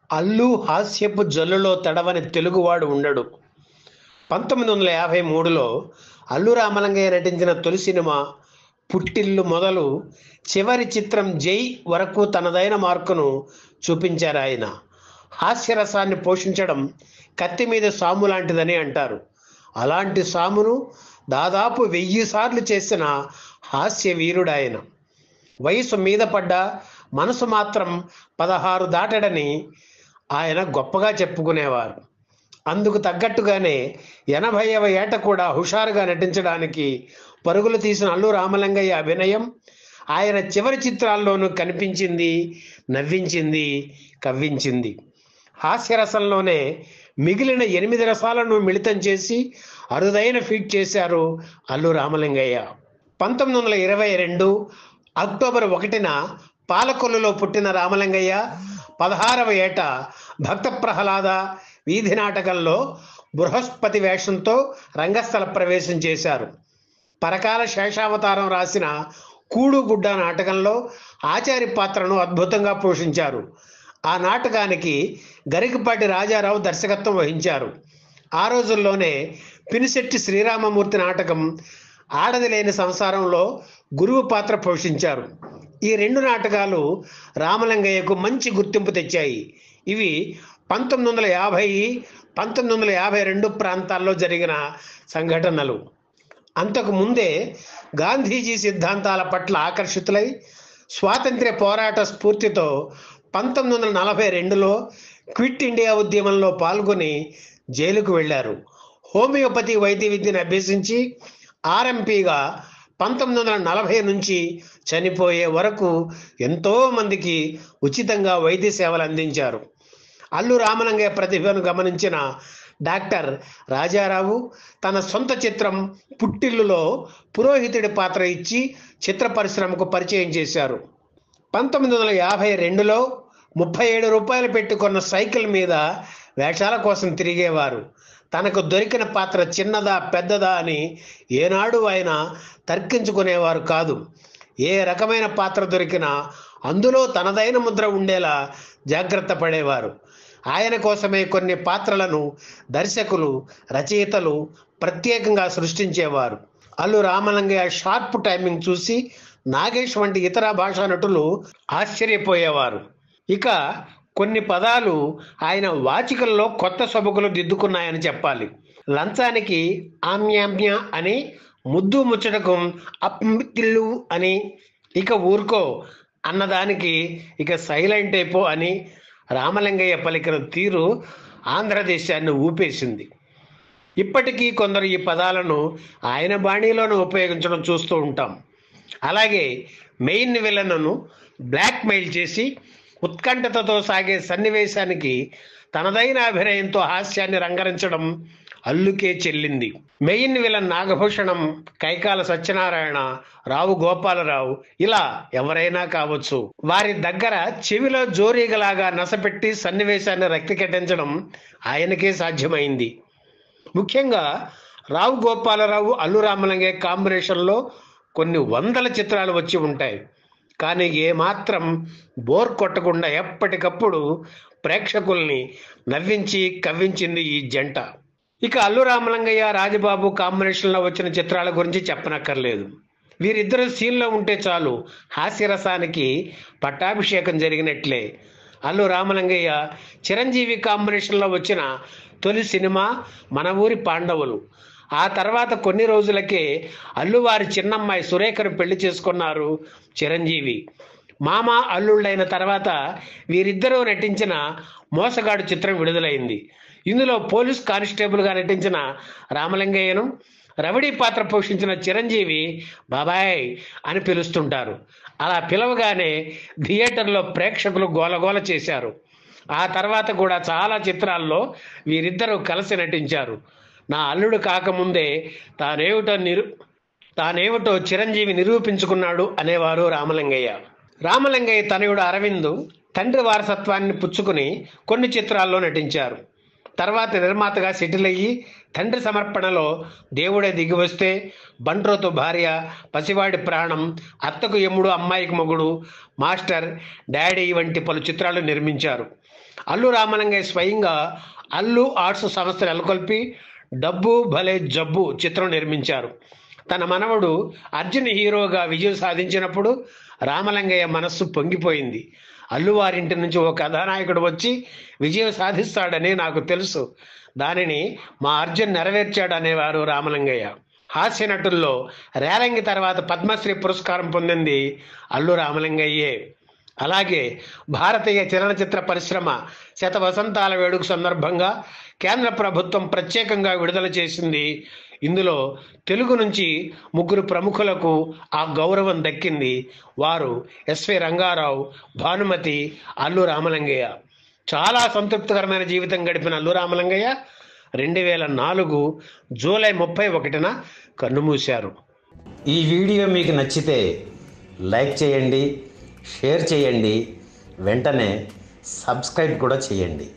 అల్లు హాస్యపు జల్లులో తడవని తెలుగువాడు ఉండడు. 1953లో అల్లు రామలింగయ్య నటించిన తొలి సినిమా పుట్టిల్లు మొదలు చివరి చిత్రం జై వరకు తనదైన మార్కును చూపించారు ఆయన. హాస్యరసాన్ని పోషించడం కత్తి మీద సాము లాంటిదని అంటారు. అలాంటి సామును దాదాపు 1000 సార్లు చేసిన హాస్య వీరుడాయన. వయసు మీద పడ్డ మనసు మాత్రం 16 దాటడని ఆయన గొప్పగా చెప్పుకునేవారు. అందుకు తగ్గట్టుగానే 80వ ఏట కూడా హుషారుగా నటించడానికి పరుగులు తీసిన అల్లు రామలింగయ్య అభినయం ఆయన చివరి చిత్రాల్లోనూ కనిపించింది, నవ్వించింది, కవ్వించింది. హాస్యరసంలోనే మిగిలిన 8 రసాలను మిళితం చేసి అరుదైన ఫీట్ చేశారు అల్లు రామలింగయ్య. 1922 అక్టోబర్ 1న పాలకొల్లులో పుట్టిన రామలింగయ్య 16వ ఏట భక్త ప్రహ్లాద వీధి నాటకంలో బృహస్పతి వేషంతో రంగస్థల ప్రవేశం చేశారు. పరకాల శేషావతారం రాసిన కూడుగుడ్డ నాటకంలో ఆచారి పాత్రను అద్భుతంగా పోషించారు. ఆ నాటకానికి గరికపాటి రాజారావు దర్శకత్వం వహించారు. ఆ రోజుల్లోనే పినిశెట్టి శ్రీరామమూర్తి నాటకం ఆడది లేని సంసారంలో గురువు పాత్ర పోషించారు. ఈ 2 నాటకాలు రామలింగయ్యకు మంచి గుర్తింపు తెచ్చాయి. ఇవి 1950, 1952 ప్రాంతాల్లో జరిగిన సంఘటనలు. అంతకు ముందే గాంధీజీ సిద్ధాంతాల పట్ల ఆకర్షితులై స్వాతంత్ర్య పోరాట స్ఫూర్తితో 1942లో క్విట్ ఇండియా ఉద్యమంలో పాల్గొని జైలుకు వెళ్ళారు. హోమియోపతి వైద్య విద్యను అభ్యసించి ఆర్ఎంపీగా 1940 నుంచి చనిపోయే వరకు ఎంతో మందికి ఉచితంగా వైద్య సేవలు అందించారు. అల్లు రామలింగయ్య ప్రతిభను గమనించిన డాక్టర్ రాజారావు తన సొంత చిత్రం పుట్టిల్లులో పురోహితుడి పాత్ర ఇచ్చి చిత్ర పరిశ్రమకు పరిచయం చేశారు. 1952లో 37 రూపాయలు పెట్టుకున్న సైకిల్ మీద వేషాల కోసం తిరిగేవారు. తనకు దొరికిన పాత్ర చిన్నదా పెద్దదా అని ఏనాడు ఆయన తర్కించుకునేవారు కాదు. ఏ రకమైన పాత్ర దొరికినా అందులో తనదైన ముద్ర ఉండేలా జాగ్రత్త పడేవారు. ఆయన కోసమే కొన్ని పాత్రలను దర్శకులు, రచయితలు ప్రత్యేకంగా సృష్టించేవారు. అల్లు రామలింగయ్య షార్ప్ టైమింగ్ చూసి నాగేష్ వంటి ఇతర భాషా నటులు ఆశ్చర్యపోయేవారు. ఇక కొన్ని పదాలు ఆయన వాచికల్లో కొత్త సొబగులు దిద్దుకున్నాయని చెప్పాలి. లంచానికి ఆమ్యామ్య అని, ముద్దు ముచ్చటకు అప్పిల్లు అని, ఇక ఊరుకో అన్నదానికి ఇక సైలెంట్ అయిపో అని రామలింగయ్య పలికిన తీరు ఆంధ్రదేశాన్ని ఊపేసింది. ఇప్పటికీ కొందరు ఈ పదాలను ఆయన బాణీలోనే ఉపయోగించడం చూస్తూ ఉంటాం. అలాగే మెయిన్ విలన్ను బ్లాక్మెయిల్ చేసి ఉత్కంఠతతో సాగే సన్నివేశానికి తనదైన అభినయంతో హాస్యాన్ని రంగరించడం అల్లుకే చెల్లింది. మెయిన్ విలన్ నాగభూషణం, కైకాల సత్యనారాయణ, రావు గోపాలరావు ఇలా ఎవరైనా కావచ్చు. వారి దగ్గర చెవిలో జోరీగలాగా నసపెట్టి సన్నివేశాన్ని రక్తికెట్టించడం ఆయనకే సాధ్యమైంది. ముఖ్యంగా రావు గోపాలరావు, అల్లు రామలింగయ్య కాంబినేషన్లో కొన్ని 100 చిత్రాలు వచ్చి ఉంటాయి. కానీ ఏమాత్రం బోర్ కొట్టకుండా ఎప్పటికప్పుడు ప్రేక్షకుల్ని నవ్వించి కవ్వించింది ఈ జంట. ఇక అల్లు రామలింగయ్య, రాజబాబు కాంబినేషన్లో వచ్చిన చిత్రాల గురించి చెప్పనక్కర్లేదు. వీరిద్దరూ సీన్లో ఉంటే చాలు హాస్యరసానికి పట్టాభిషేకం జరిగినట్లే. అల్లు రామలింగయ్య, చిరంజీవి కాంబినేషన్లో వచ్చిన తొలి సినిమా మన ఊరి పాండవులు. ఆ తర్వాత కొన్ని రోజులకే అల్లువారి చిన్నమ్మాయి సురేఖను పెళ్లి చేసుకున్నారు చిరంజీవి. మామ అల్లుళ్ళైన తర్వాత వీరిద్దరూ నటించిన మోసగాడు చిత్రం విడుదలైంది. ఇందులో పోలీస్ కానిస్టేబుల్గా నటించిన రామలింగయ్యను రవిడి పాత్ర పోషించిన చిరంజీవి బాబాయ్ అని పిలుస్తుంటారు. అలా పిలవగానే థియేటర్లో ప్రేక్షకులు గోలగోల చేశారు. ఆ తర్వాత కూడా చాలా చిత్రాల్లో వీరిద్దరూ కలిసి నటించారు. నా అల్లుడు కాకముందే తానేమిటో చిరంజీవి నిరూపించుకున్నాడు అనేవారు రామలింగయ్య. రామలింగయ్య తనయుడు అరవింద్ తండ్రి వారసత్వాన్ని పుచ్చుకుని కొన్ని చిత్రాల్లో నటించారు. తర్వాత నిర్మాతగా సెటిల్ అయ్యి తండ్రి సమర్పణలో దేవుడే దిగివస్తే, బంట్రోతు భార్య, పసివాడి ప్రాణం, అత్తకు యముడు అమ్మాయికి మొగుడు, మాస్టర్, డాడీ వంటి పలు చిత్రాలు నిర్మించారు. అల్లు రామలింగయ్య స్వయంగా అల్లు ఆర్ట్స్ సంస్థ నెలకొల్పి డబ్బు భలే జబ్బు చిత్రం నిర్మించారు. తన మనవడు అర్జున్ హీరోగా విజయం సాధించినప్పుడు రామలింగయ్య మనస్సు పొంగిపోయింది. అల్లు వారింటి నుంచి ఓ కథానాయకుడు వచ్చి విజయం సాధిస్తాడని నాకు తెలుసు, దానిని మా అర్జున్ నెరవేర్చాడనేవారు రామలింగయ్య. హాస్య నటుల్లో రేలంగి తర్వాత పద్మశ్రీ పురస్కారం పొందింది అల్లు రామలింగయ్యే. అలాగే భారతీయ చలనచిత్ర పరిశ్రమ శత వసంతాల వేడుక సందర్భంగా కేంద్ర ప్రభుత్వం ప్రత్యేకంగా విడుదల చేసింది. ఇందులో తెలుగు నుంచి 3 ప్రముఖులకు ఆ గౌరవం దక్కింది. వారు ఎస్వి రంగారావు, భానుమతి, అల్లు రామలింగయ్య. చాలా సంతృప్తికరమైన జీవితం గడిపిన అల్లు రామలింగయ్య 2004 జూలై 31న కన్నుమూశారు. ఈ వీడియో మీకు నచ్చితే లైక్ చేయండి, షేర్ చేయండి, వెంటనే సబ్స్క్రైబ్ కూడా చేయండి.